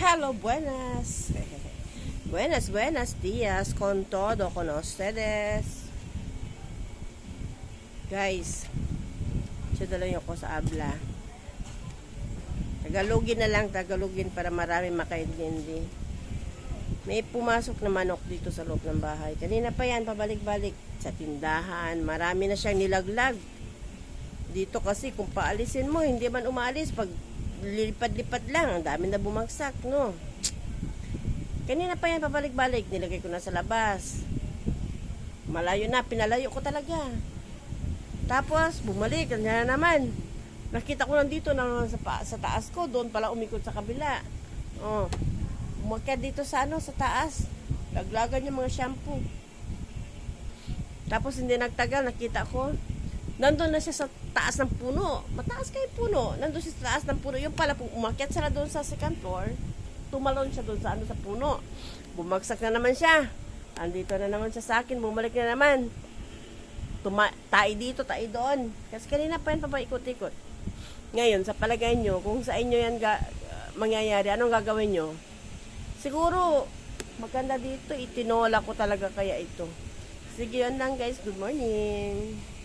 Hello, buenas. Buenas días con todo con ustedes. Guys, lang ako sa abla. Tagalogin para marami makaintindi. May pumasok na manok dito sa loob ng bahay. Kanina pa yan, pabalik-balik sa tindahan. Marami na siyang nilaglag. Dito kasi kung paalisin mo, hindi man umaalis. Pag lilipad-lipad lang, ang dami na bumagsak, no? Kanina pa yan, pabalik-balik. Nilagay ko na sa labas. Malayo na, pinalayo ko talaga. Tapos, bumalik, na naman. Nakita ko nandito na sa taas ko, doon pala umikot sa kabila. Oh. Umakyat dito sa sa taas. Laglagan yung mga shampoo. Tapos hindi nagtagal, nakita ko. Nandun na siya sa taas ng puno. Mataas kayo puno. Nandun siya sa taas ng puno. Yung pala, umakyat siya doon sa second floor. Tumalon siya doon sa sa puno. Bumagsak na naman siya. Andito na naman siya sa akin. Bumalik na naman. Tayo dito, tayo doon. Kasi kanina pa yan papaikot-ikot. Ngayon, sa palagay nyo, kung sa inyo yan mangyayari, anong gagawin nyo? Siguro, maganda dito, itinola ko talaga kaya ito. Sige, yun lang guys. Good morning.